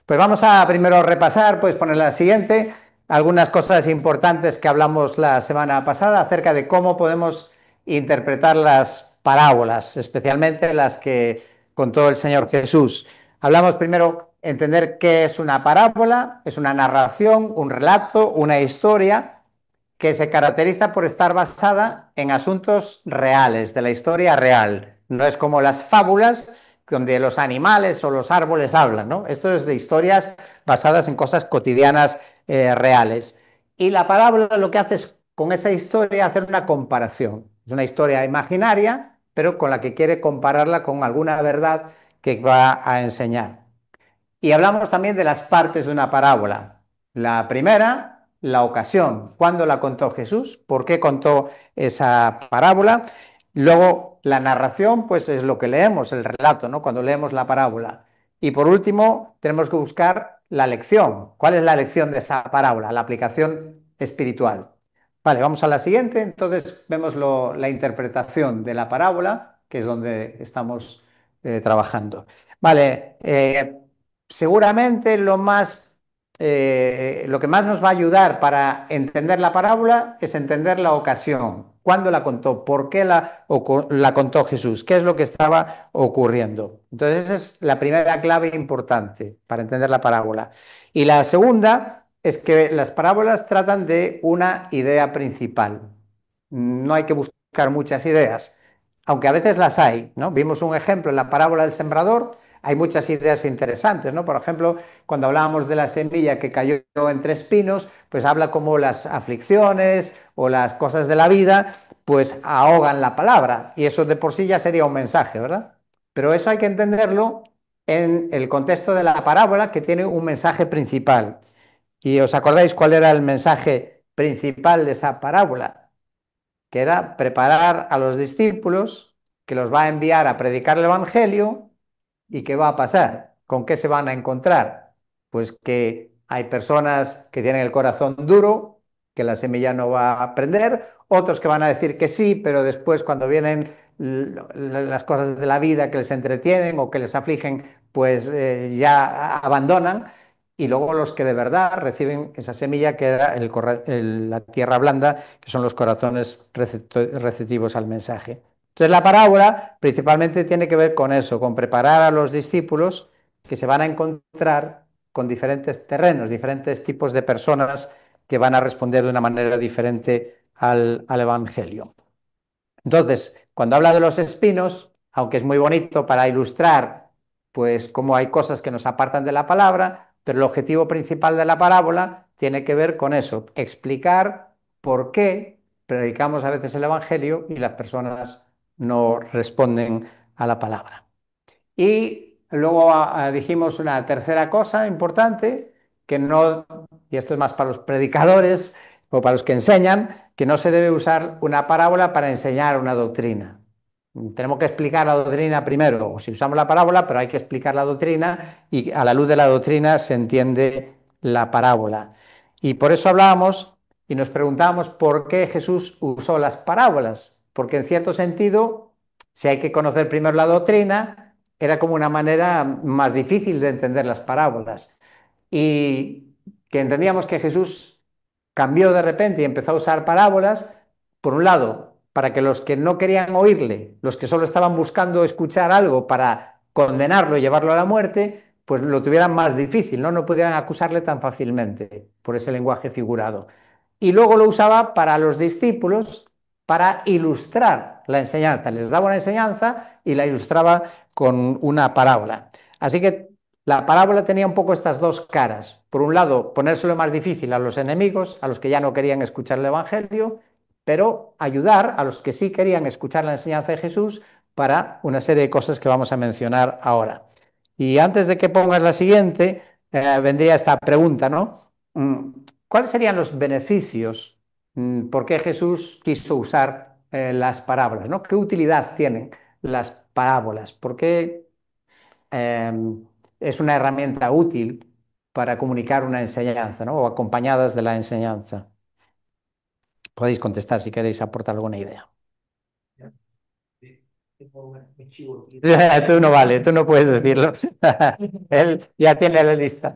Pues vamos a primero repasar, pues poner la siguiente, algunas cosas importantes que hablamos la semana pasada acerca de cómo podemos interpretar las parábolas, especialmente las que contó el Señor Jesús. Hablamos primero entender qué es una parábola, es una narración, un relato, una historia que se caracteriza por estar basada en asuntos reales, de la historia real. No es como las fábulas donde los animales o los árboles hablan, ¿no? Esto es de historias basadas en cosas cotidianas reales. Y la parábola lo que hace es con esa historia hacer una comparación. Es una historia imaginaria, pero con la que quiere compararla con alguna verdad que va a enseñar. Y hablamos también de las partes de una parábola. La primera, la ocasión. ¿Cuándo la contó Jesús? ¿Por qué contó esa parábola? Luego, la narración, pues es lo que leemos, el relato, ¿no? Cuando leemos la parábola. Y por último, tenemos que buscar la lección. ¿Cuál es la lección de esa parábola? La aplicación espiritual. Vale, vamos a la siguiente. Entonces vemos la interpretación de la parábola, que es donde estamos trabajando. Vale, seguramente lo que más nos va a ayudar para entender la parábola es entender la ocasión. ¿Cuándo la contó? ¿Por qué la contó Jesús? ¿Qué es lo que estaba ocurriendo? Entonces, esa es la primera clave importante para entender la parábola. Y la segunda es que las parábolas tratan de una idea principal. No hay que buscar muchas ideas, aunque a veces las hay, ¿no? Vimos un ejemplo en la parábola del sembrador. Hay muchas ideas interesantes, ¿no? Por ejemplo, cuando hablábamos de la semilla que cayó entre espinos, pues habla como las aflicciones o las cosas de la vida, pues ahogan la palabra. Y eso de por sí ya sería un mensaje, ¿verdad? Pero eso hay que entenderlo en el contexto de la parábola que tiene un mensaje principal. ¿Y os acordáis cuál era el mensaje principal de esa parábola? Que era preparar a los discípulos que los va a enviar a predicar el Evangelio. ¿Y qué va a pasar? ¿Con qué se van a encontrar? Pues que hay personas que tienen el corazón duro, que la semilla no va a prender, otros que van a decir que sí, pero después cuando vienen las cosas de la vida que les entretienen o que les afligen, pues ya abandonan. Y luego los que de verdad reciben esa semilla que era la tierra blanda, que son los corazones receptivos al mensaje. Entonces la parábola principalmente tiene que ver con eso, con preparar a los discípulos que se van a encontrar con diferentes terrenos, diferentes tipos de personas que van a responder de una manera diferente al Evangelio. Entonces, cuando habla de los espinos, aunque es muy bonito para ilustrar, pues cómo hay cosas que nos apartan de la palabra, pero el objetivo principal de la parábola tiene que ver con eso, explicar por qué predicamos a veces el Evangelio y las personas no responden a la palabra. Y luego dijimos una tercera cosa importante, que no, y esto es más para los predicadores o para los que enseñan, que no se debe usar una parábola para enseñar una doctrina. Tenemos que explicar la doctrina primero, o si usamos la parábola, pero hay que explicar la doctrina y a la luz de la doctrina se entiende la parábola. Y por eso hablábamos y nos preguntábamos por qué Jesús usó las parábolas, porque en cierto sentido, si hay que conocer primero la doctrina, era como una manera más difícil de entender las parábolas. Y que entendíamos que Jesús cambió de repente y empezó a usar parábolas, por un lado, para que los que no querían oírle, los que solo estaban buscando escuchar algo para condenarlo y llevarlo a la muerte, pues lo tuvieran más difícil, ¿no? No pudieran acusarle tan fácilmente por ese lenguaje figurado. Y luego lo usaba para los discípulos para ilustrar la enseñanza. Les daba una enseñanza y la ilustraba con una parábola. Así que la parábola tenía un poco estas dos caras. Por un lado, ponérselo más difícil a los enemigos, a los que ya no querían escuchar el Evangelio, pero ayudar a los que sí querían escuchar la enseñanza de Jesús para una serie de cosas que vamos a mencionar ahora. Y antes de que pongas la siguiente, vendría esta pregunta, ¿no? ¿Cuáles serían los beneficios? ¿Por qué Jesús quiso usar las parábolas, ¿no? ¿Qué utilidad tienen las parábolas? ¿Por qué eh, es una herramienta útil para comunicar una enseñanza, ¿no? O acompañadas de la enseñanza? Podéis contestar si queréis aportar alguna idea. Tú no vale, tú no puedes decirlo. Él ya tiene la lista.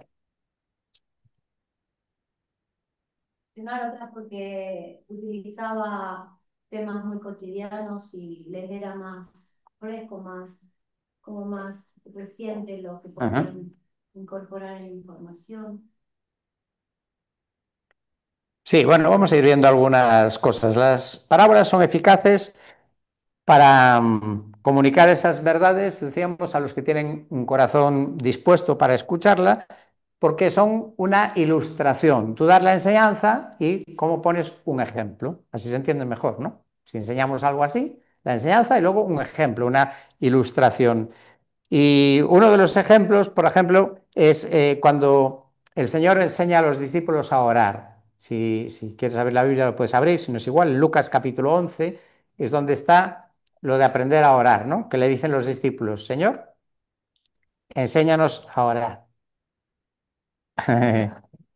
Mencionar otras porque utilizaba temas muy cotidianos y les era más fresco, más, como más reciente lo que Ajá. podían incorporar en información. Sí, bueno, vamos a ir viendo algunas cosas. Las parábolas son eficaces para comunicar esas verdades, decíamos, a los que tienen un corazón dispuesto para escucharla, porque son una ilustración. Tú das la enseñanza y cómo pones un ejemplo. Así se entiende mejor, ¿no? Si enseñamos algo así, la enseñanza y luego un ejemplo, una ilustración. Y uno de los ejemplos, por ejemplo, es cuando el Señor enseña a los discípulos a orar. Si quieres abrir la Biblia lo puedes abrir, si no es igual, Lucas capítulo 11 es donde está lo de aprender a orar, ¿no? Que le dicen los discípulos, Señor, enséñanos a orar.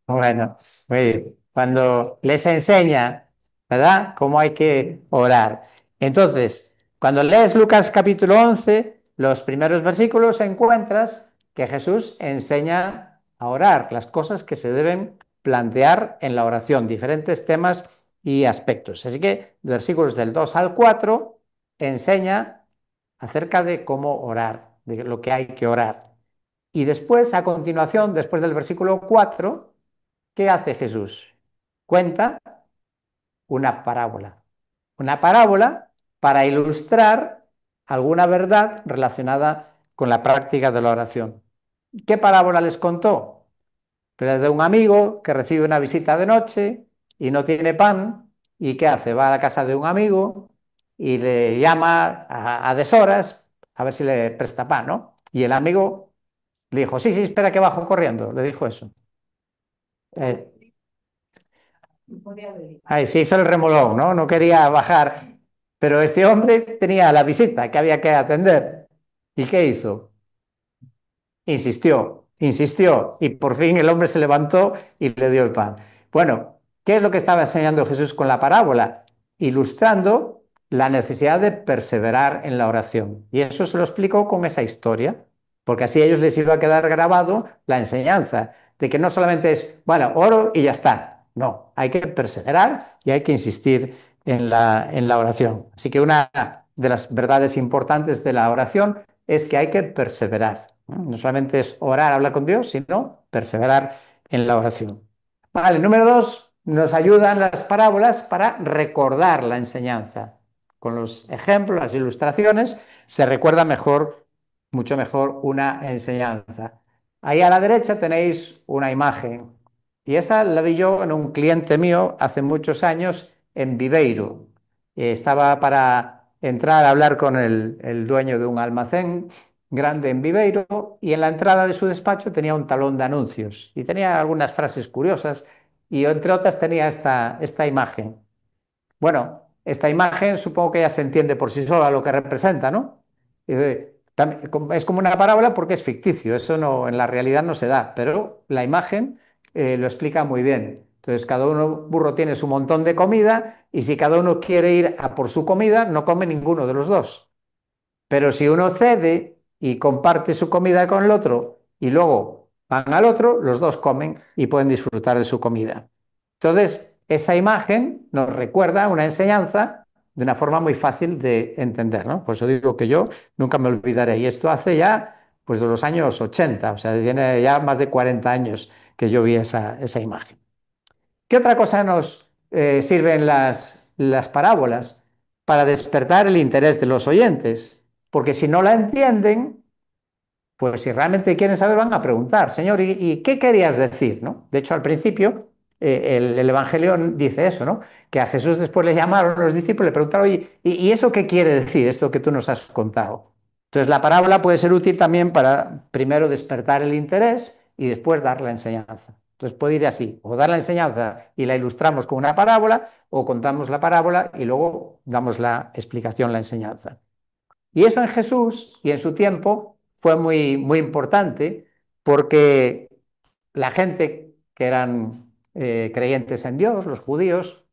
Bueno, cuando les enseña, ¿verdad? Cómo hay que orar. Entonces, cuando lees Lucas capítulo 11, los primeros versículos encuentras que Jesús enseña a orar, las cosas que se deben plantear en la oración, diferentes temas y aspectos. Así que, versículos del 2 al 4 enseña acerca de cómo orar, de lo que hay que orar. Y después, a continuación, después del versículo 4, ¿qué hace Jesús? Cuenta una parábola. Una parábola para ilustrar alguna verdad relacionada con la práctica de la oración. ¿Qué parábola les contó? Pues es de un amigo que recibe una visita de noche y no tiene pan. ¿Y qué hace? Va a la casa de un amigo y le llama a deshoras a ver si le presta pan, ¿no? Y el amigo le dijo, sí, sí, espera que bajo corriendo. Le dijo eso. Eh, Ahí se hizo el remolón, ¿no? No quería bajar. Pero este hombre tenía la visita que había que atender. ¿Y qué hizo? Insistió, insistió. Y por fin el hombre se levantó y le dio el pan. Bueno, ¿qué es lo que estaba enseñando Jesús con la parábola? Ilustrando la necesidad de perseverar en la oración. Y eso se lo explicó con esa historia, porque así a ellos les iba a quedar grabado la enseñanza de que no solamente es, bueno, oro y ya está. No, hay que perseverar y hay que insistir en la oración. Así que una de las verdades importantes de la oración es que hay que perseverar. No solamente es orar, hablar con Dios, sino perseverar en la oración. Vale, número dos, nos ayudan las parábolas para recordar la enseñanza. Con los ejemplos, las ilustraciones, se recuerda mejor, mucho mejor una enseñanza. Ahí a la derecha tenéis una imagen y esa la vi yo en un cliente mío hace muchos años en Viveiro. Estaba para entrar a hablar con el dueño de un almacén grande en Viveiro y en la entrada de su despacho tenía un talón de anuncios y tenía algunas frases curiosas y entre otras tenía esta imagen. Bueno, esta imagen supongo que ya se entiende por sí sola lo que representa, ¿no? Es como una parábola porque es ficticio, eso no, en la realidad no se da, pero la imagen lo explica muy bien. Entonces, cada uno, burro tiene su montón de comida y si cada uno quiere ir a por su comida, no come ninguno de los dos. Pero si uno cede y comparte su comida con el otro y luego van al otro, los dos comen y pueden disfrutar de su comida. Entonces, esa imagen nos recuerda una enseñanza de una forma muy fácil de entender, ¿no? Por eso digo que yo nunca me olvidaré. Y esto hace ya, pues, de los años 80, o sea, tiene ya más de 40 años que yo vi esa imagen. ¿Qué otra cosa nos sirven las parábolas? Para despertar el interés de los oyentes, porque si no la entienden, pues si realmente quieren saber van a preguntar, Señor, ¿y qué querías decir? ¿No? De hecho, al principio el Evangelio dice eso, ¿no? Que a Jesús después le llamaron los discípulos y le preguntaron, oye, ¿y eso qué quiere decir, esto que tú nos has contado? Entonces la parábola puede ser útil también para primero despertar el interés y después dar la enseñanza. Entonces puede ir así, o dar la enseñanza y la ilustramos con una parábola, o contamos la parábola y luego damos la explicación, la enseñanza. Y eso en Jesús y en su tiempo fue muy, muy importante porque la gente que eran creyentes en Dios, los judíos,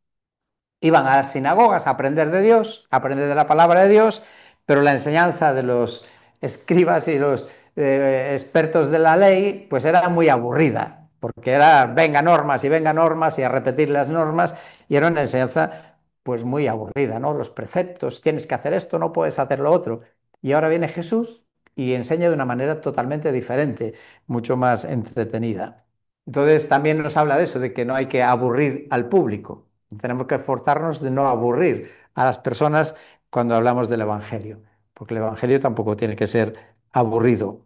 iban a las sinagogas a aprender de Dios, a aprender de la palabra de Dios, pero la enseñanza de los escribas y los expertos de la ley, pues era muy aburrida, porque era venga normas y a repetir las normas, y era una enseñanza pues muy aburrida, ¿no? Los preceptos, tienes que hacer esto, no puedes hacer lo otro. Y ahora viene Jesús y enseña de una manera totalmente diferente, mucho más entretenida. Entonces también nos habla de eso, de que no hay que aburrir al público. Tenemos que esforzarnos de no aburrir a las personas cuando hablamos del Evangelio, porque el Evangelio tampoco tiene que ser aburrido.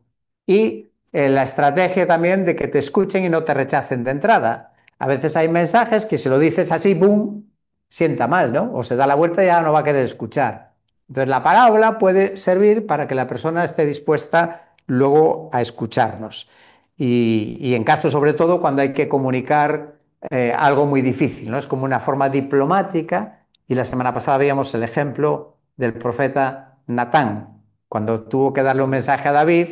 Y la estrategia también de que te escuchen y no te rechacen de entrada. A veces hay mensajes que si lo dices así, ¡boom!, sienta mal, ¿no? O se da la vuelta y ya no va a querer escuchar. Entonces la parábola puede servir para que la persona esté dispuesta luego a escucharnos. Y en caso, sobre todo, cuando hay que comunicar algo muy difícil, ¿no? Es como una forma diplomática. Y la semana pasada veíamos el ejemplo del profeta Natán, cuando tuvo que darle un mensaje a David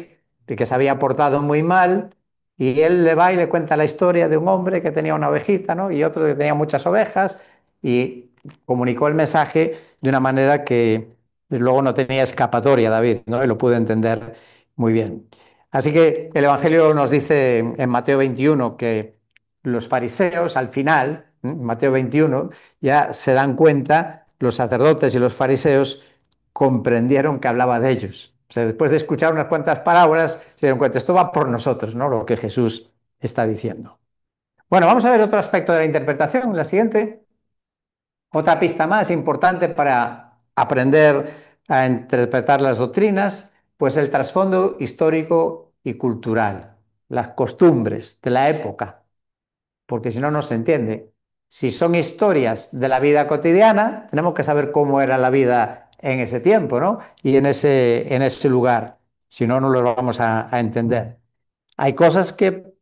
de que se había portado muy mal, y él le va y le cuenta la historia de un hombre que tenía una ovejita, ¿no? Y otro que tenía muchas ovejas, y comunicó el mensaje de una manera que luego no tenía escapatoria David, ¿no? Y lo pude entender muy bien. Así que el Evangelio nos dice en Mateo 21 que los fariseos al final, en Mateo 21, ya se dan cuenta, los sacerdotes y los fariseos comprendieron que hablaba de ellos. O sea, después de escuchar unas cuantas parábolas, se dieron cuenta, esto va por nosotros, ¿no? Lo que Jesús está diciendo. Bueno, vamos a ver otro aspecto de la interpretación, la siguiente. Otra pista más importante para aprender a interpretar las doctrinas, pues el trasfondo histórico y cultural, las costumbres de la época, porque si no, no se entiende. Si son historias de la vida cotidiana, tenemos que saber cómo era la vida en ese tiempo, ¿no? Y en ese lugar. Si no, no lo vamos a entender. Hay cosas que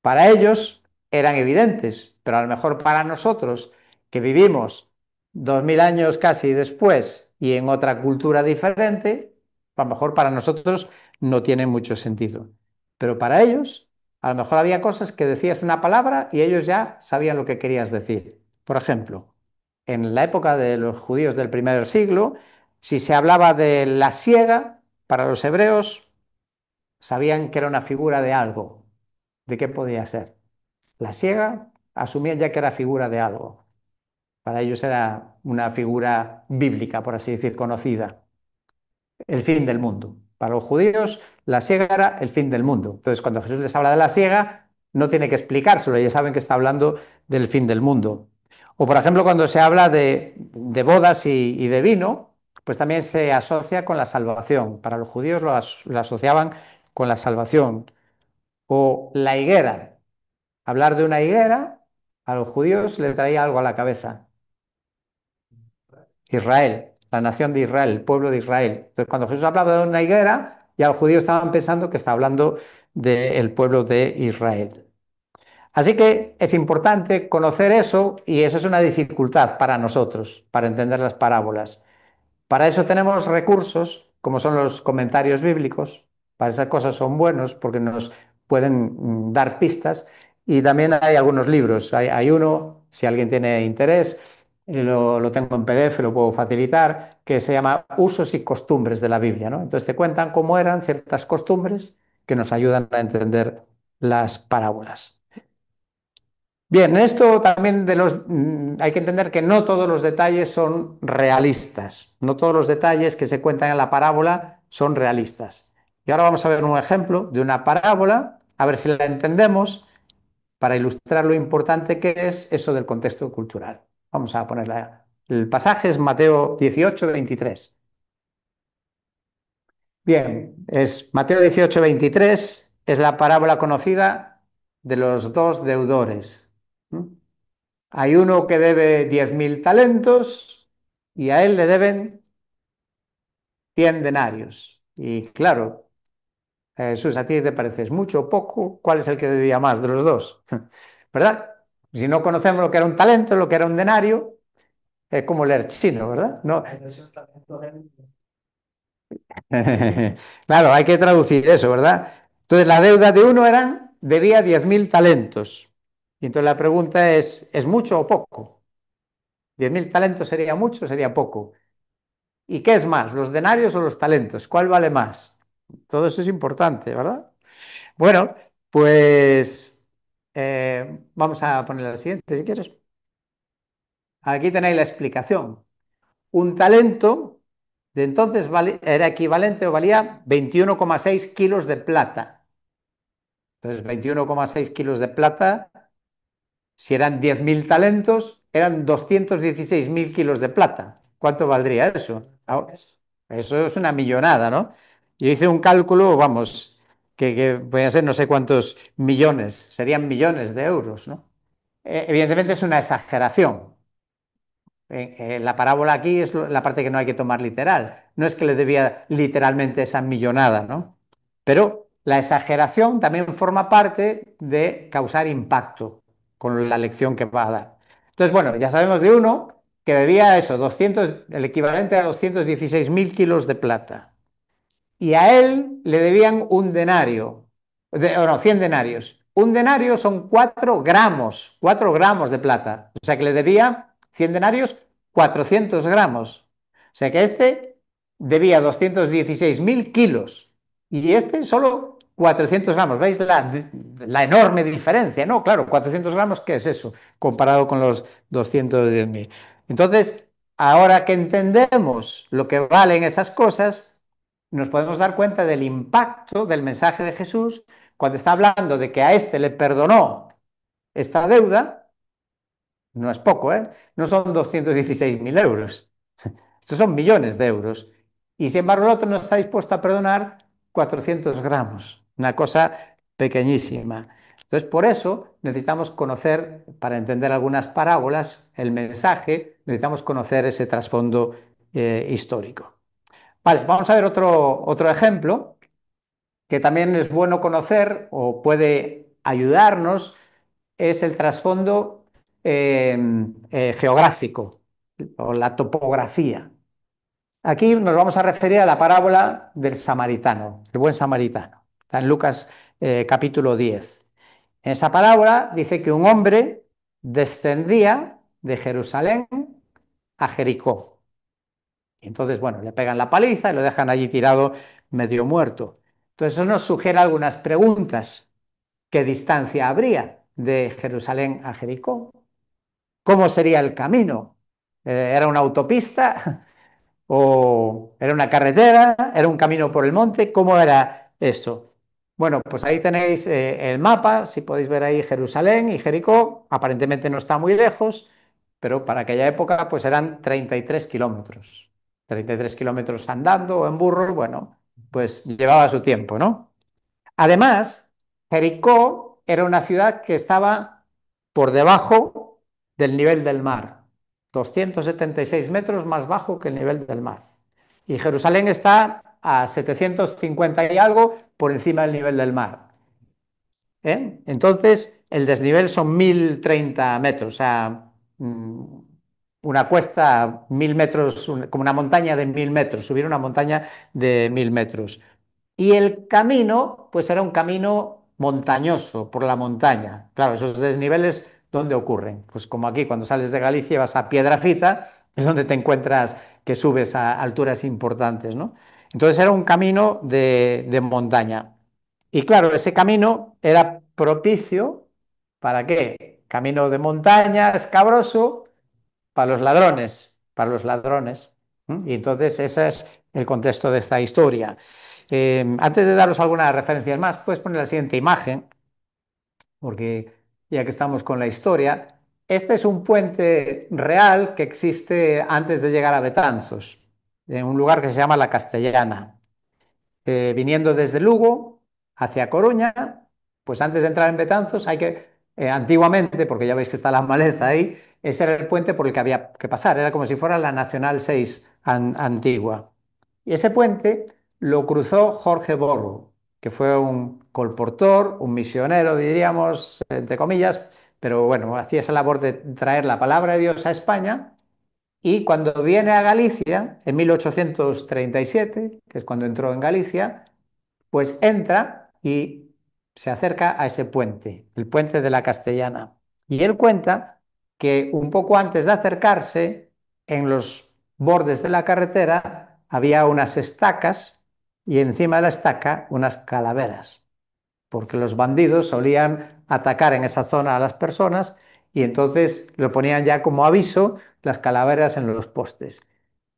para ellos eran evidentes, pero a lo mejor para nosotros, que vivimos 2000 años casi después y en otra cultura diferente, a lo mejor para nosotros no tiene mucho sentido. Pero para ellos, a lo mejor había cosas que decías una palabra y ellos ya sabían lo que querías decir. Por ejemplo, en la época de los judíos del primer siglo, si se hablaba de la siega, para los hebreos sabían que era una figura de algo. ¿De qué podía ser? La siega asumían ya que era figura de algo. Para ellos era una figura bíblica, por así decir, conocida. El fin del mundo. Para los judíos, la siega era el fin del mundo. Entonces, cuando Jesús les habla de la siega, no tiene que explicárselo, ya saben que está hablando del fin del mundo. O, por ejemplo, cuando se habla de bodas y de vino, pues también se asocia con la salvación. Para los judíos lo asociaban con la salvación. O la higuera. Hablar de una higuera a los judíos les traía algo a la cabeza. Israel, la nación de Israel, el pueblo de Israel. Entonces, cuando Jesús hablaba de una higuera, ya los judíos estaban pensando que está hablando del pueblo de Israel. Así que es importante conocer eso y eso es una dificultad para nosotros, para entender las parábolas. Para eso tenemos recursos, como son los comentarios bíblicos. Para esas cosas son buenos porque nos pueden dar pistas. Y también hay algunos libros. Hay uno, si alguien tiene interés, lo tengo en PDF, lo puedo facilitar, que se llama Usos y costumbres de la Biblia, ¿no? Entonces te cuentan cómo eran ciertas costumbres que nos ayudan a entender las parábolas. Bien, en esto también hay que entender que no todos los detalles son realistas, no todos los detalles que se cuentan en la parábola son realistas. Y ahora vamos a ver un ejemplo de una parábola, a ver si la entendemos, para ilustrar lo importante que es eso del contexto cultural. Vamos a ponerla. El pasaje es Mateo 18, 23. Bien, es Mateo 18, 23, es la parábola conocida de los dos deudores. ¿Mm? Hay uno que debe 10.000 talentos y a él le deben 100 denarios. Y claro, Jesús, ¿a ti te pareces mucho o poco? ¿Cuál es el que debía más de los dos? ¿Verdad? Si no conocemos lo que era un talento, lo que era un denario, es como leer chino, ¿verdad? No. Claro, hay que traducir eso, ¿verdad? Entonces, la deuda de uno debía 10.000 talentos. Y entonces la pregunta ¿es mucho o poco? 10.000 talentos sería mucho o sería poco. ¿Y qué es más, los denarios o los talentos? ¿Cuál vale más? Todo eso es importante, ¿verdad? Bueno, pues vamos a poner la siguiente, si quieres. Aquí tenéis la explicación. Un talento de entonces era equivalente o valía 21,6 kilos de plata. Entonces, 21,6 kilos de plata, si eran 10.000 talentos, eran 216.000 kilos de plata. ¿Cuánto valdría eso? Eso es una millonada, ¿no? Yo hice un cálculo, vamos, que podían ser no sé cuántos millones, serían millones de euros, ¿no? Evidentemente es una exageración. La parábola aquí es la parte que no hay que tomar literal. No es que le debía literalmente esa millonada, ¿no? Pero la exageración también forma parte de causar impacto con la lección que va a dar. Entonces, bueno, ya sabemos de uno que debía eso, 200, el equivalente a 216.000 kilos de plata. Y a él le debían un denario, o no, 100 denarios. Un denario son 4 gramos de plata. O sea que le debía 100 denarios, 400 gramos. O sea que este debía 216.000 kilos y este solo 400 gramos. ¿Veis la enorme diferencia? No, claro, 400 gramos, ¿qué es eso? Comparado con los 210.000. Entonces, ahora que entendemos lo que valen esas cosas, nos podemos dar cuenta del impacto del mensaje de Jesús cuando está hablando de que a este le perdonó esta deuda. No es poco, ¿eh? No son 216.000 euros. Estos son millones de euros. Y sin embargo el otro no está dispuesto a perdonar 400 gramos. Una cosa pequeñísima. Entonces, por eso necesitamos conocer, para entender algunas parábolas, el mensaje, necesitamos conocer ese trasfondo histórico. Vale, vamos a ver otro ejemplo que también es bueno conocer o puede ayudarnos, es el trasfondo geográfico o la topografía. Aquí nos vamos a referir a la parábola del samaritano, el buen samaritano. Está en Lucas capítulo 10. En esa parábola dice que un hombre descendía de Jerusalén a Jericó. Y entonces, bueno, le pegan la paliza y lo dejan allí tirado medio muerto. Entonces, eso nos sugiere algunas preguntas. ¿Qué distancia habría de Jerusalén a Jericó? ¿Cómo sería el camino? ¿Era una autopista? ¿O era una carretera? ¿Era un camino por el monte? ¿Cómo era eso? Bueno, pues ahí tenéis el mapa, si podéis ver ahí Jerusalén y Jericó, aparentemente no está muy lejos, pero para aquella época pues eran 33 kilómetros. 33 kilómetros andando o en burro, bueno, pues llevaba su tiempo, ¿no? Además, Jericó era una ciudad que estaba por debajo del nivel del mar, 276 metros más bajo que el nivel del mar. Y Jerusalén está a 750 y algo por encima del nivel del mar. Entonces, el desnivel son 1.030 metros, o sea, una cuesta 1.000 metros, como una montaña de 1.000 metros, subir una montaña de 1.000 metros. Y el camino, pues era un camino montañoso por la montaña. Claro, esos desniveles, ¿dónde ocurren? Pues como aquí, cuando sales de Galicia y vas a Piedrafita, es donde te encuentras que subes a alturas importantes, ¿no? Entonces era un camino de montaña. Y claro, ese camino era propicio, ¿para qué? Camino de montaña, escabroso, para los ladrones, para los ladrones. Y entonces ese es el contexto de esta historia. Antes de daros algunas referencias más, puedes poner la siguiente imagen, porque ya que estamos con la historia, este es un puente real que existe antes de llegar a Betanzos, en un lugar que se llama La Castellana. Viniendo desde Lugo hacia Coruña, pues antes de entrar en Betanzos hay que, antiguamente, porque ya veis que está la maleza ahí, ese era el puente por el que había que pasar, era como si fuera la Nacional 6 antigua. Y ese puente lo cruzó Jorge Borro, que fue un colportor, un misionero, diríamos, entre comillas, pero bueno, hacía esa labor de traer la palabra de Dios a España. Y cuando viene a Galicia, en 1837, que es cuando entró en Galicia, pues entra y se acerca a ese puente, el puente de la Castellana. Y él cuenta que un poco antes de acercarse, en los bordes de la carretera había unas estacas y encima de la estaca unas calaveras, porque los bandidos solían atacar en esa zona a las personas y entonces lo ponían ya como aviso las calaveras en los postes.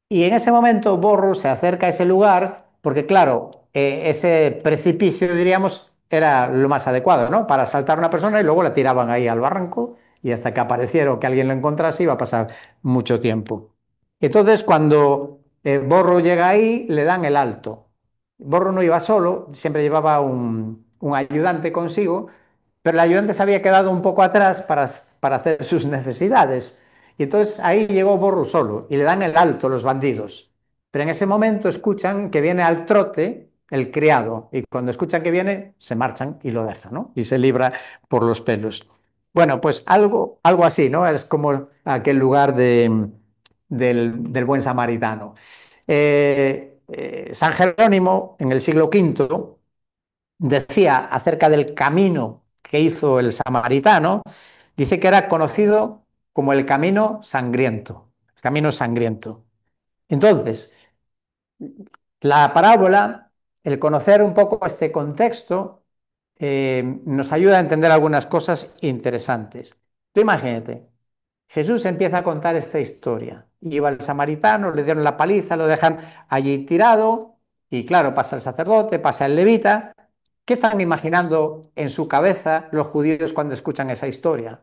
Y en ese momento Borro se acerca a ese lugar porque, claro, ese precipicio, diríamos, era lo más adecuado, ¿no? Para saltar a una persona y luego la tiraban ahí al barranco y hasta que apareciera o que alguien lo encontrase iba a pasar mucho tiempo. Entonces, cuando Borro llega ahí, le dan el alto. Borro no iba solo, siempre llevaba un ayudante consigo, pero el ayudante se había quedado un poco atrás para hacer sus necesidades. Y entonces ahí llegó Borro solo y le dan el alto los bandidos. Pero en ese momento escuchan que viene al trote el criado y cuando escuchan que viene se marchan y lo dejan, ¿no? Y se libra por los pelos. Bueno, pues algo así, ¿no? Es como aquel lugar del buen samaritano. San Jerónimo, en el siglo V, decía acerca del camino que hizo el samaritano, dice que era conocido como el camino sangriento. El camino sangriento. Entonces, la parábola, el conocer un poco este contexto, nos ayuda a entender algunas cosas interesantes. Tú imagínate, Jesús empieza a contar esta historia. Iba el samaritano, le dieron la paliza, lo dejan allí tirado, y claro, pasa el sacerdote, pasa el levita. ¿Qué están imaginando en su cabeza los judíos cuando escuchan esa historia?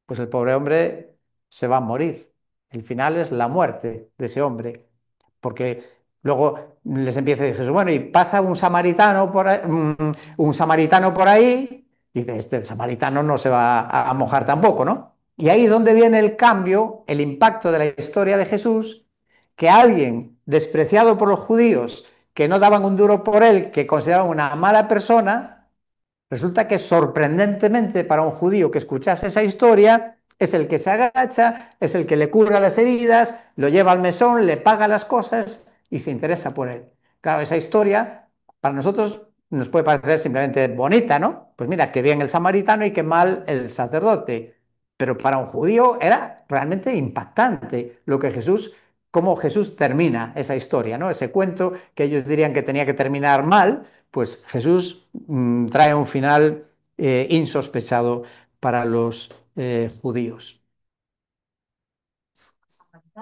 Pues el pobre hombre se va a morir. El final es la muerte de ese hombre. Porque luego les empieza a decir, bueno, y pasa un samaritano por ahí, y dice, este el samaritano no se va a mojar tampoco, ¿no? Y ahí es donde viene el cambio, el impacto de la historia de Jesús, que alguien despreciado por los judíos, que no daban un duro por él, que consideraban una mala persona, resulta que sorprendentemente para un judío que escuchase esa historia, es el que se agacha, es el que le cura las heridas, lo lleva al mesón, le paga las cosas y se interesa por él. Claro, esa historia para nosotros nos puede parecer simplemente bonita, ¿no? Pues mira, qué bien el samaritano y qué mal el sacerdote. Pero para un judío era realmente impactante lo que Jesús, cómo Jesús termina esa historia, ¿no? Ese cuento que ellos dirían que tenía que terminar mal, pues Jesús trae un final insospechado para los judíos.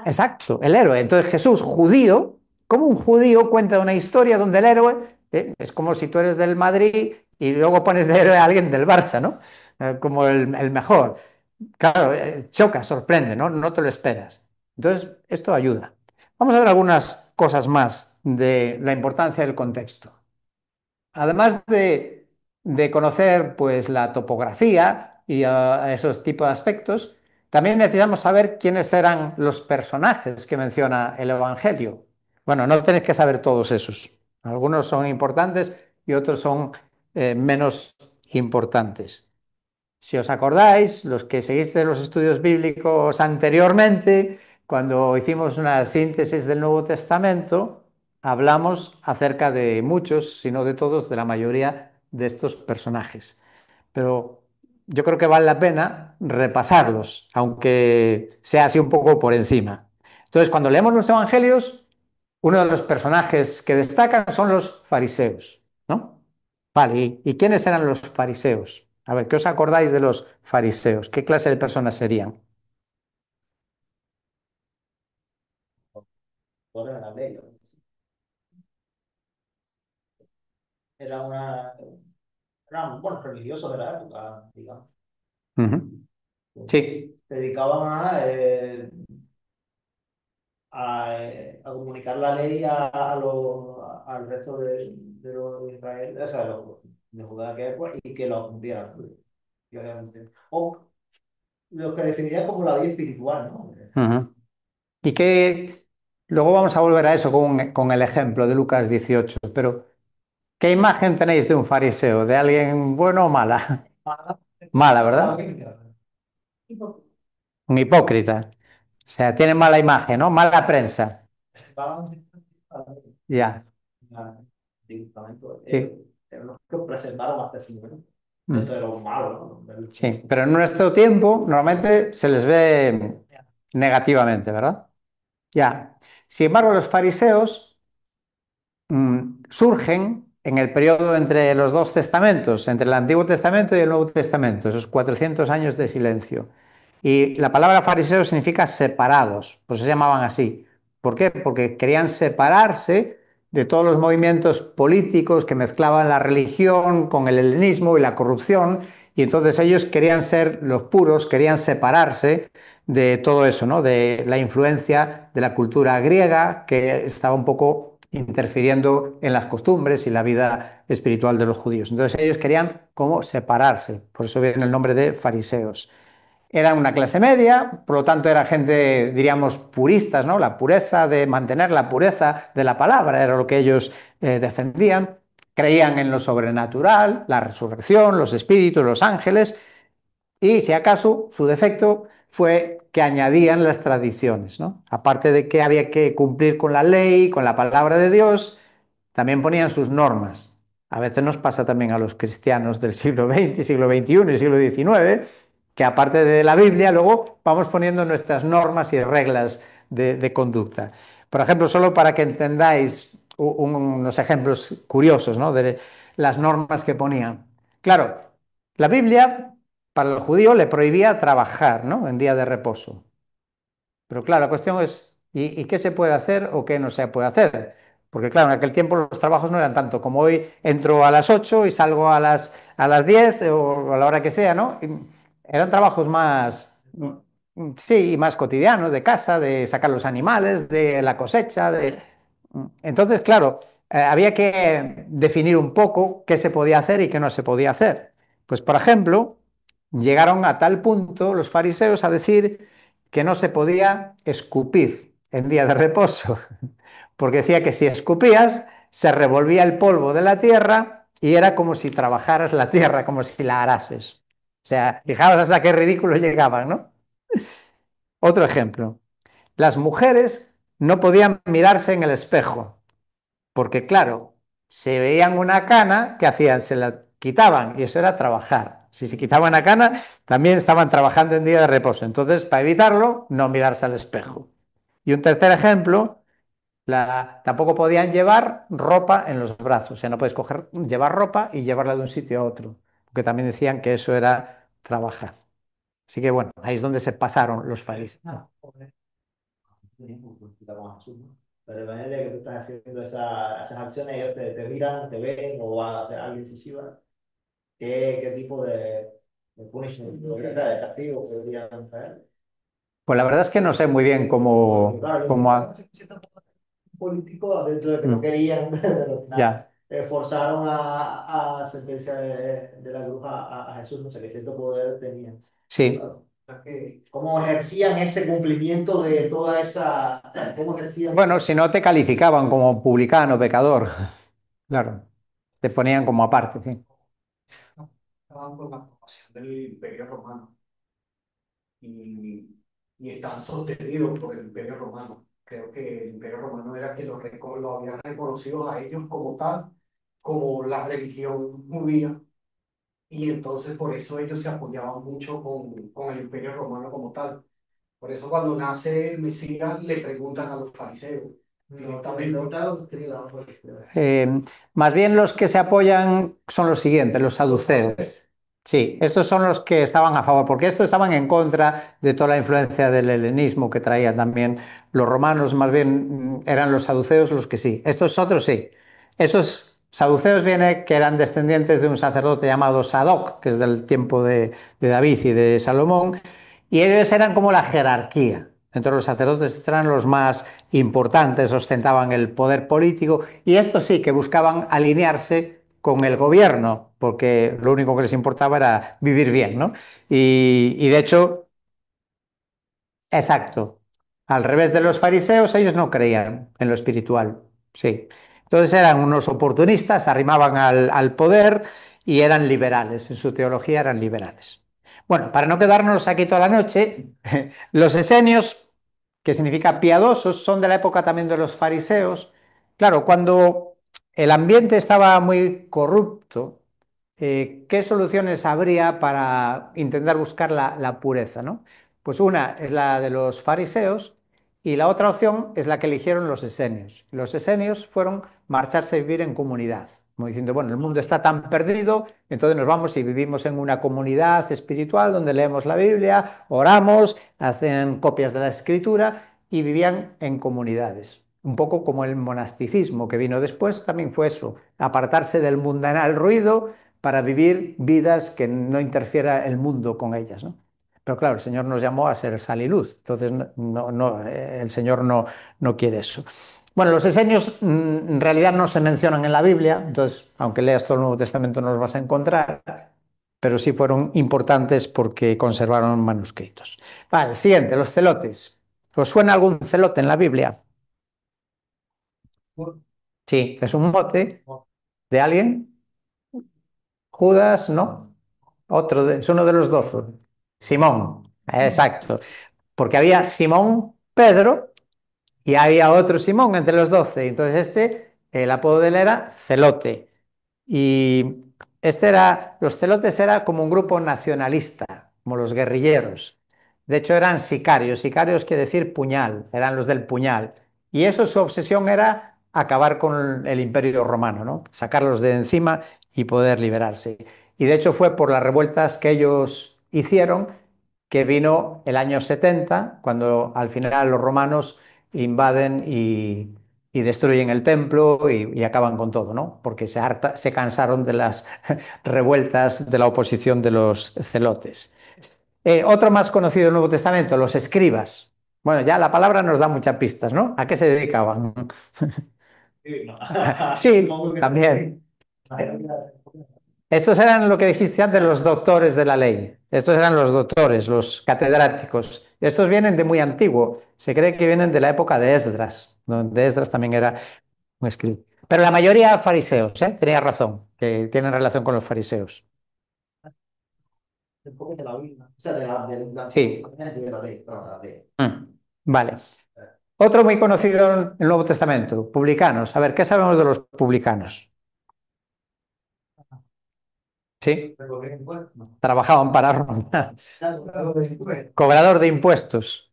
Exacto, el héroe. Entonces Jesús, judío, como un judío cuenta una historia donde el héroe es como si tú eres del Madrid y luego pones de héroe a alguien del Barça, ¿no? Como el mejor. Claro, choca, sorprende, ¿no? No te lo esperas. Entonces, esto ayuda. Vamos a ver algunas cosas más de la importancia del contexto. Además de conocer pues, la topografía y esos tipos de aspectos, también necesitamos saber quiénes eran los personajes que menciona el Evangelio. Bueno, no tenéis que saber todos esos. Algunos son importantes y otros son menos importantes. Si os acordáis, los que seguiste los estudios bíblicos anteriormente, cuando hicimos una síntesis del Nuevo Testamento, hablamos acerca de muchos, si no de todos, de la mayoría de estos personajes. Pero yo creo que vale la pena repasarlos, aunque sea así un poco por encima. Entonces, cuando leemos los evangelios, uno de los personajes que destacan son los fariseos, ¿no? Vale, ¿y quiénes eran los fariseos? A ver, ¿qué os acordáis de los fariseos? ¿Qué clase de personas serían? De la ley. Era una, eran, bueno, religiosos de la época, digamos. Ujú. Sí. Se dedicaban a comunicar la ley al resto de los Israel, o sea, de Judá que y que lo cumplieran, obviamente. O lo que definirían como la vida espiritual, ¿no? Ujú. Y que luego vamos a volver a eso con el ejemplo de Lucas 18, pero ¿qué imagen tenéis de un fariseo? ¿De alguien bueno o mala? Mala, ¿verdad? Un hipócrita. O sea, tiene mala imagen, ¿no? Mala prensa. Ya. Sí. Los que presentaron hasta ese momento. Esto era un malo, ¿no? Sí, pero en nuestro tiempo normalmente se les ve negativamente, ¿verdad? Ya. Sin embargo, los fariseos surgen en el periodo entre los dos testamentos, entre el Antiguo Testamento y el Nuevo Testamento, esos 400 años de silencio. Y la palabra fariseo significa separados, pues se llamaban así. ¿Por qué? Porque querían separarse de todos los movimientos políticos que mezclaban la religión con el helenismo y la corrupción, y entonces ellos querían ser los puros, querían separarse de todo eso, ¿no? De la influencia de la cultura griega, que estaba un poco interfiriendo en las costumbres y la vida espiritual de los judíos. Entonces ellos querían como separarse, por eso viene el nombre de fariseos. Eran una clase media, por lo tanto era gente, diríamos, puristas, ¿no? La pureza de mantener la pureza de la palabra era lo que ellos defendían. Creían en lo sobrenatural, la resurrección, los espíritus, los ángeles, y si acaso su defecto fue que añadían las tradiciones, ¿no? Aparte de que había que cumplir con la ley, con la palabra de Dios, también ponían sus normas. A veces nos pasa también a los cristianos del siglo XX, siglo XXI y siglo XIX, que aparte de la Biblia, luego vamos poniendo nuestras normas y reglas de conducta. Por ejemplo, solo para que entendáis unos ejemplos curiosos, ¿no? De las normas que ponían. Claro, la Biblia para el judío le prohibía trabajar, ¿no? En día de reposo. Pero claro, la cuestión es, ¿y qué se puede hacer o qué no se puede hacer? Porque claro, en aquel tiempo los trabajos no eran tanto como hoy, entro a las 8 y salgo a las 10 o a la hora que sea, ¿no? Y eran trabajos más, sí, más cotidianos, de casa, de sacar los animales, de la cosecha, de... Entonces, claro, había que definir un poco qué se podía hacer y qué no se podía hacer. Pues, por ejemplo, llegaron a tal punto los fariseos a decir que no se podía escupir en día de reposo, porque decía que si escupías se revolvía el polvo de la tierra y era como si trabajaras la tierra, como si la arases. O sea, fijaos hasta qué ridículo llegaban, ¿no? Otro ejemplo, las mujeres no podían mirarse en el espejo, porque claro, se veían una cana, ¿qué hacían? Se la quitaban y eso era trabajar. Si se quitaban la cana, también estaban trabajando en día de reposo. Entonces, para evitarlo, no mirarse al espejo. Y un tercer ejemplo, tampoco podían llevar ropa en los brazos. O sea, no puedes llevar ropa y llevarla de un sitio a otro, porque también decían que eso era trabajar. Así que bueno, ahí es donde se pasaron los fariseos. Pero imagínate que tú estás haciendo esas acciones, ellos te miran, te ven, o alguien se chiva. ¿Qué tipo de punishment, de castigo podrían traer? Pues la verdad es que no sé muy bien Porque, cómo, claro, cómo político dentro de que no querían, pero ya. forzaron a sentencia de la bruja a Jesús, no sé qué cierto poder tenían. Sí. Claro. O sea, ¿cómo ejercían ese cumplimiento de toda esa, cómo ejercían? Bueno, si no te calificaban como publicano, pecador, claro, te ponían como aparte, sí. Estaban con la formación del Imperio Romano y, y estaban sostenidos por el Imperio Romano. Creo que el Imperio Romano era que lo habían reconocido a ellos como tal, como la religión judía, y entonces por eso ellos se apoyaban mucho con el Imperio Romano como tal. Por eso cuando nace el Mesías le preguntan a los fariseos directamente. Eh, Más bien los que se apoyan son los siguientes, los saduceos. Sí, estos son los que estaban a favor, porque estos estaban en contra de toda la influencia del helenismo que traían también los romanos, más bien eran los saduceos los que sí. Estos otros sí. Estos saduceos vienen que eran descendientes de un sacerdote llamado Sadoc, que es del tiempo de David y de Salomón, y ellos eran como la jerarquía. Entre los sacerdotes eran los más importantes, ostentaban el poder político y estos sí que buscaban alinearse con el gobierno, porque lo único que les importaba era vivir bien, ¿no? Y de hecho, exacto, al revés de los fariseos, ellos no creían en lo espiritual, sí. Entonces eran unos oportunistas, arrimaban al poder y eran liberales, en su teología eran liberales. Bueno, para no quedarnos aquí toda la noche, los esenios, que significa piadosos, son de la época también de los fariseos. Claro, cuando el ambiente estaba muy corrupto, ¿qué soluciones habría para intentar buscar la pureza, ¿no? Pues una es la de los fariseos Y la otra opción es la que eligieron los esenios. Los esenios fueron marcharse a vivir en comunidad, como diciendo, bueno, el mundo está tan perdido, entonces nos vamos y vivimos en una comunidad espiritual donde leemos la Biblia, oramos, hacen copias de la escritura y vivían en comunidades. Un poco como el monasticismo que vino después, también fue eso, apartarse del mundanal ruido para vivir vidas que no interfiera el mundo con ellas, ¿no? Pero claro, el Señor nos llamó a ser sal y luz, entonces el Señor no quiere eso. Bueno, los esenios en realidad no se mencionan en la Biblia, entonces, aunque leas todo el Nuevo Testamento no los vas a encontrar, pero sí fueron importantes porque conservaron manuscritos. Vale, siguiente, los celotes. ¿Os suena algún celote en la Biblia? Sí, es un mote de alguien. Judas, ¿no? Es uno de los 12. Simón, exacto. Porque había Simón Pedro y había otro Simón entre los 12. Entonces el apodo de él era Celote. Y los celotes era como un grupo nacionalista, como los guerrilleros. De hecho, eran sicarios. Sicarios quiere decir puñal, eran los del puñal. Y eso, su obsesión era acabar con el Imperio Romano, ¿no? Sacarlos de encima y poder liberarse. Y de hecho fue por las revueltas que ellos hicieron que vino el año 70, cuando al final los romanos invaden y destruyen el templo y acaban con todo, ¿no? Porque se cansaron de las revueltas de la oposición de los celotes. Otro más conocido del Nuevo Testamento, los escribas. Bueno, ya la palabra nos da muchas pistas, ¿no? ¿A qué se dedicaban? Sí, también. Estos eran lo que dijiste antes, los doctores de la ley. Estos eran los doctores, los catedráticos. Estos vienen de muy antiguo. Se cree que vienen de la época de Esdras, donde Esdras también era un escritor. Pero la mayoría fariseos, ¿eh? Tenía razón, que tienen relación con los fariseos. Un poco de la Biblia, o sea, Sí. de la ley, pero de la ley. Vale. Otro muy conocido en el Nuevo Testamento, publicanos. A ver, ¿qué sabemos de los publicanos? Sí, trabajaban para Roma. Cobrador de impuestos.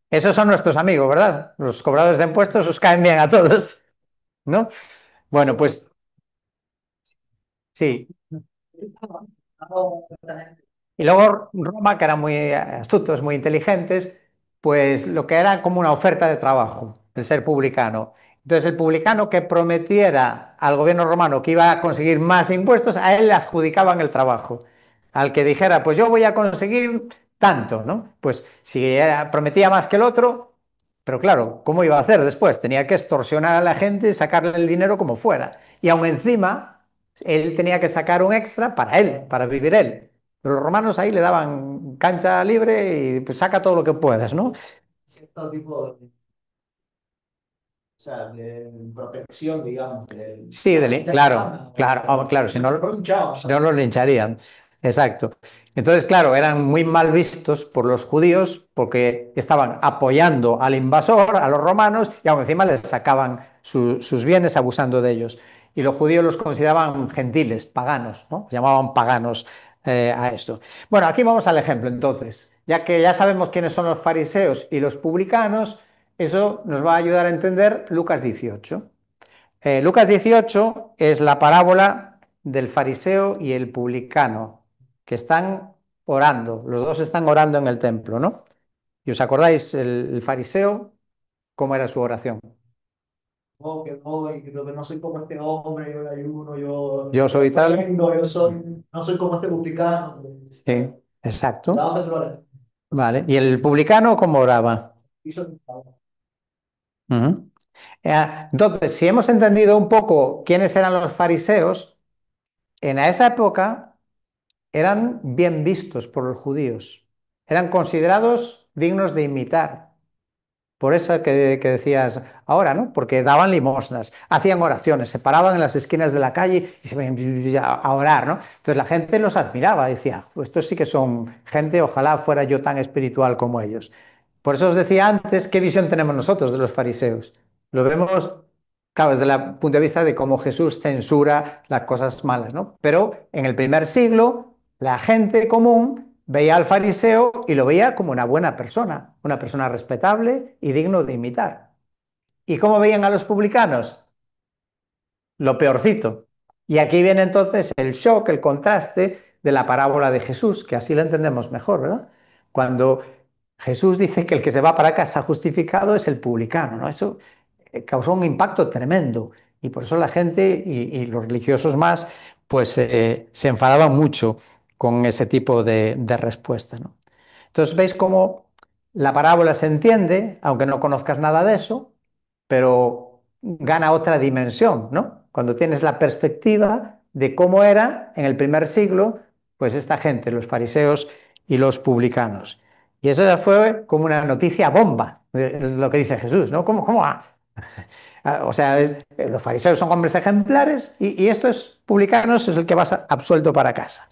Esos son nuestros amigos, ¿verdad? Los cobradores de impuestos os caen bien a todos, ¿no? Bueno, pues sí. Y luego Roma, que eran muy astutos, muy inteligentes, pues lo que era como una oferta de trabajo, el ser publicano. Entonces el publicano que prometiera al gobierno romano que iba a conseguir más impuestos, a él le adjudicaban el trabajo. Al que dijera, pues yo voy a conseguir tanto, ¿no? Pues si prometía más que el otro, pero claro, ¿cómo iba a hacer después? Tenía que extorsionar a la gente y sacarle el dinero como fuera. Y aún encima, él tenía que sacar un extra para él, para vivir él. Pero los romanos ahí le daban cancha libre y pues saca todo lo que puedas, ¿no? Cierto tipo de, o sea, de protección, digamos. Sí, claro, si no los lincharían. Exacto. Entonces, claro, eran muy mal vistos por los judíos porque estaban apoyando al invasor, a los romanos, y aún encima les sacaban sus bienes abusando de ellos. Y los judíos los consideraban gentiles, paganos, ¿no? Llamaban paganos a esto. Bueno, aquí vamos al ejemplo, entonces. Ya que ya sabemos quiénes son los fariseos y los publicanos, eso nos va a ayudar a entender Lucas 18. Lucas 18 es la parábola del fariseo y el publicano, que están orando, los dos están orando en el templo, ¿no? ¿Y os acordáis el fariseo cómo era su oración? No, que no, y que no soy como este hombre, yo ayuno, Yo soy tal. no soy como este publicano. Sí, exacto. Vamos a hacer flores. Vale. ¿Y el publicano cómo oraba? Ujú. Entonces, si hemos entendido un poco quiénes eran los fariseos, en esa época eran bien vistos por los judíos, eran considerados dignos de imitar. Por eso que decías ahora, ¿no? Porque daban limosnas, hacían oraciones, se paraban en las esquinas de la calle y se venían a orar, ¿no? Entonces la gente los admiraba, decía, estos sí que son gente, ojalá fuera yo tan espiritual como ellos. Por eso os decía antes, ¿qué visión tenemos nosotros de los fariseos? Lo vemos, claro, desde el punto de vista de cómo Jesús censura las cosas malas, ¿no? Pero en el primer siglo, la gente común veía al fariseo y lo veía como una persona respetable y digno de imitar. ¿Y cómo veían a los publicanos? Lo peorcito. Y aquí viene entonces el shock, el contraste de la parábola de Jesús, que así lo entendemos mejor, ¿verdad? Cuando Jesús dice que el que se va para casa justificado es el publicano, ¿no? Eso causó un impacto tremendo y por eso la gente y los religiosos más, pues se enfadaban mucho con ese tipo de respuesta, ¿no? Entonces veis cómo la parábola se entiende, aunque no conozcas nada de eso, pero gana otra dimensión, ¿no? Cuando tienes la perspectiva de cómo era en el primer siglo, pues esta gente, los fariseos y los publicanos. Y eso ya fue como una noticia bomba, lo que dice Jesús, ¿no? ¿Cómo? O sea, los fariseos son hombres ejemplares y estos publicanos es el que vas absuelto para casa.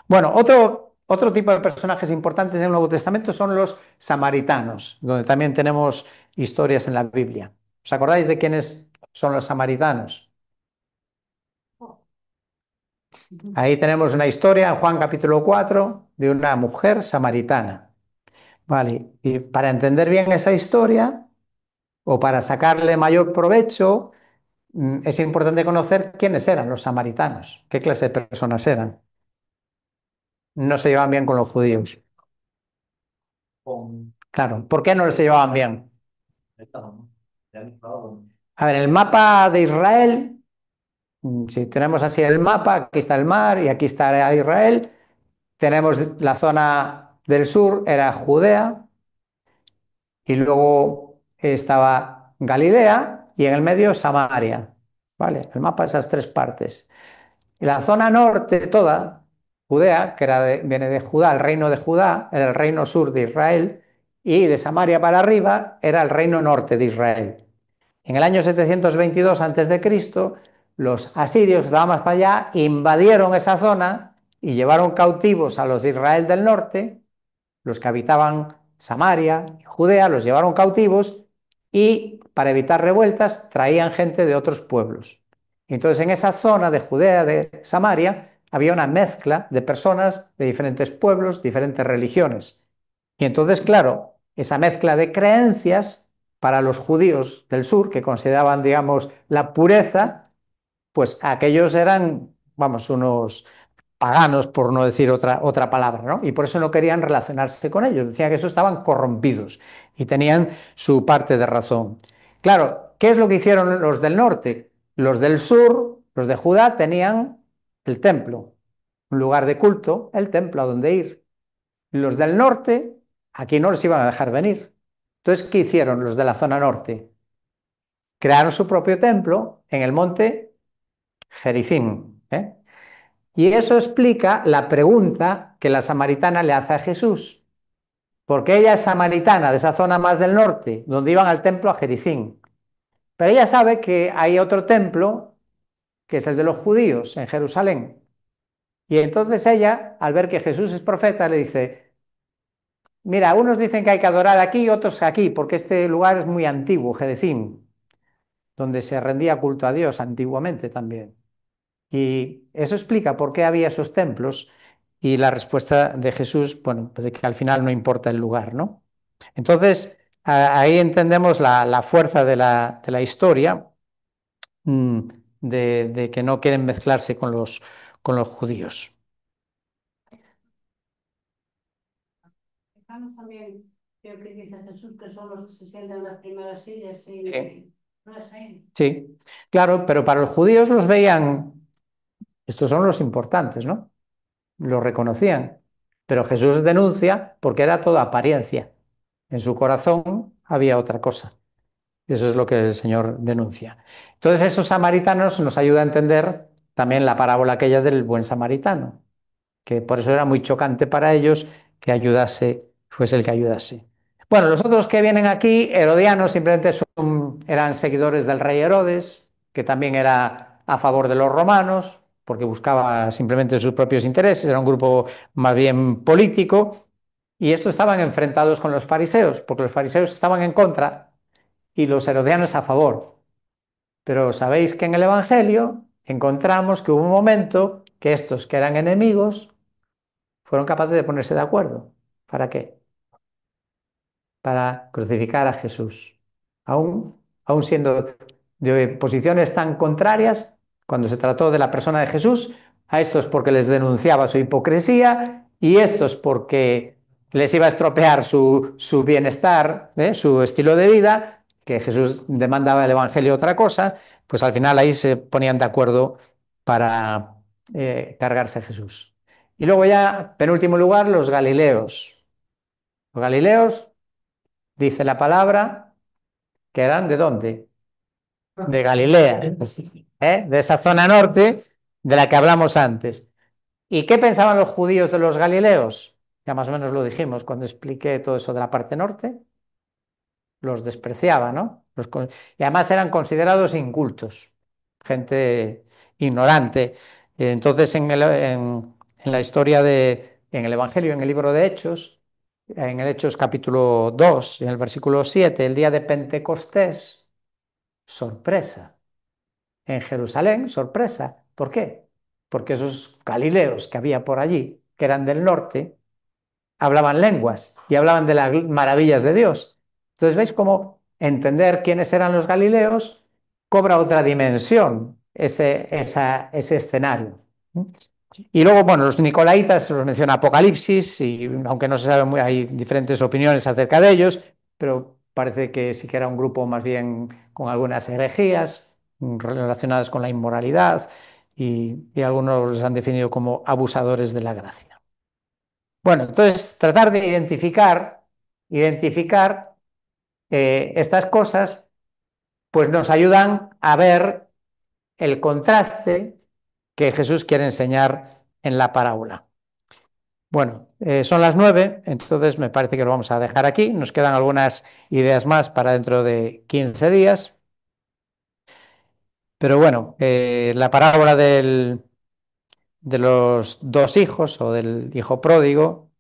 Bueno, otro tipo de personajes importantes en el Nuevo Testamento son los samaritanos, donde también tenemos historias en la Biblia. ¿Os acordáis de quiénes son los samaritanos? Ahí tenemos una historia en Juan capítulo 4 de una mujer samaritana. Vale, y para entender bien esa historia o para sacarle mayor provecho, es importante conocer quiénes eran los samaritanos, qué clase de personas eran. No se llevaban bien con los judíos. Con Claro, ¿por qué no se llevaban bien? esta, ¿no? Ya me estaba- A ver, el mapa de Israel, si tenemos así el mapa, aquí está el mar y aquí está Israel, tenemos la zona del sur, era Judea, y luego estaba Galilea y en el medio Samaria. ¿Vale? El mapa, esas tres partes. Y la zona norte toda, Judea, que viene de Judá, el reino de Judá, era el reino sur de Israel, y de Samaria para arriba era el reino norte de Israel. En el año 722 a.C., los asirios que estaban más para allá invadieron esa zona y llevaron cautivos a los de Israel del norte, los que habitaban Samaria, Judea, los llevaron cautivos y para evitar revueltas traían gente de otros pueblos. Y entonces en esa zona de Judea, de Samaria, había una mezcla de personas de diferentes pueblos, diferentes religiones. Y entonces, claro, esa mezcla de creencias para los judíos del sur, que consideraban, digamos, la pureza, pues aquellos eran, vamos, unos paganos, por no decir otra palabra, ¿no? Y por eso no querían relacionarse con ellos, decían que eso estaban corrompidos y tenían su parte de razón. Claro, ¿qué es lo que hicieron los del norte? Los del sur, los de Judá, tenían el templo, un lugar de culto, el templo a donde ir. Los del norte, aquí no les iban a dejar venir. Entonces, ¿qué hicieron los de la zona norte? Crearon su propio templo en el monte Gerizim, ¿eh? Y eso explica la pregunta que la samaritana le hace a Jesús. Porque ella es samaritana de esa zona más del norte, donde iban al templo a Jericín. Pero ella sabe que hay otro templo, que es el de los judíos, en Jerusalén. Y entonces ella, al ver que Jesús es profeta, le dice, mira, unos dicen que hay que adorar aquí y otros aquí, porque este lugar es muy antiguo, Jericín, donde se rendía culto a Dios antiguamente también. Y eso explica por qué había esos templos y la respuesta de Jesús, bueno, pues de que al final no importa el lugar, ¿no? Entonces, ahí entendemos la fuerza de la historia, mm, de que no quieren mezclarse con los judíos. Mexicanos también, creo que dice Jesús, que son los que se sientan en las primeras sillas y Sí. no es ahí. Sí, claro, pero para los judíos los veían, estos son los importantes, ¿no? Lo reconocían. Pero Jesús denuncia porque era toda apariencia. En su corazón había otra cosa. Eso es lo que el Señor denuncia. Entonces, esos samaritanos nos ayuda a entender también la parábola aquella del buen samaritano, que por eso era muy chocante para ellos que fuese el que ayudase. Bueno, los otros que vienen aquí, herodianos, simplemente eran seguidores del rey Herodes, que también era a favor de los romanos, porque buscaba simplemente sus propios intereses, era un grupo más bien político, y estos estaban enfrentados con los fariseos, porque los fariseos estaban en contra y los herodianos a favor. Pero sabéis que en el Evangelio encontramos que hubo un momento que estos que eran enemigos fueron capaces de ponerse de acuerdo. ¿Para qué? Para crucificar a Jesús. Aún siendo de posiciones tan contrarias, cuando se trató de la persona de Jesús, a estos porque les denunciaba su hipocresía y estos porque les iba a estropear su bienestar, su estilo de vida, que Jesús demandaba el Evangelio otra cosa, pues al final ahí se ponían de acuerdo para cargarse a Jesús. Y luego ya, penúltimo lugar, los Galileos. Los Galileos, dice la palabra, que eran ¿de dónde? De Galilea, de esa zona norte de la que hablamos antes. ¿Y qué pensaban los judíos de los Galileos? Ya más o menos lo dijimos cuando expliqué todo eso de la parte norte. Los despreciaba, ¿no? Y además eran considerados incultos, gente ignorante. Entonces, en la historia en el Evangelio, en el libro de Hechos, en el Hechos capítulo 2, en el versículo 7, el día de Pentecostés, sorpresa. En Jerusalén, sorpresa. ¿Por qué? Porque esos galileos que había por allí, que eran del norte, hablaban lenguas y hablaban de las maravillas de Dios. Entonces, ¿veis cómo entender quiénes eran los galileos cobra otra dimensión ese escenario? Y luego, bueno, los nicolaitas los menciona Apocalipsis, y aunque no se sabe muy, hay diferentes opiniones acerca de ellos, pero parece que sí que era un grupo más bien con algunas herejías relacionadas con la inmoralidad, y algunos los han definido como abusadores de la gracia. Bueno, entonces tratar de identificar estas cosas, pues nos ayudan a ver el contraste que Jesús quiere enseñar en la parábola. Bueno, son las 9, entonces me parece que lo vamos a dejar aquí. Nos quedan algunas ideas más para dentro de 15 días. Pero bueno, la parábola de los dos hijos o del hijo pródigo,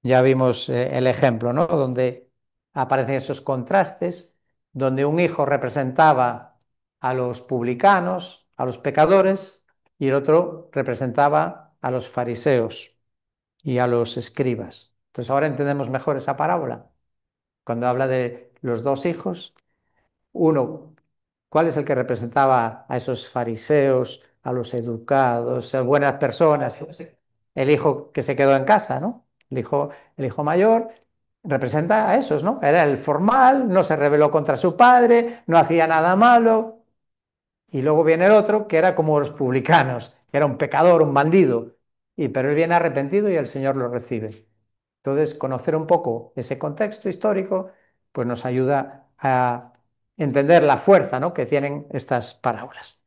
ya vimos el ejemplo, ¿no? Donde aparecen esos contrastes, donde un hijo representaba a los publicanos, a los pecadores, y el otro representaba a los fariseos y a los escribas. Entonces ahora entendemos mejor esa parábola. Cuando habla de los dos hijos, uno, ¿cuál es el que representaba a esos fariseos, a los educados, a buenas personas? El hijo que se quedó en casa, ¿no? El hijo mayor representa a esos, ¿no? Era el formal, no se rebeló contra su padre, no hacía nada malo. Y luego viene el otro, que era como los publicanos, que era un pecador, un bandido. Pero él viene arrepentido y el Señor lo recibe. Entonces, conocer un poco ese contexto histórico, pues nos ayuda a entender la fuerza, ¿no?, que tienen estas parábolas.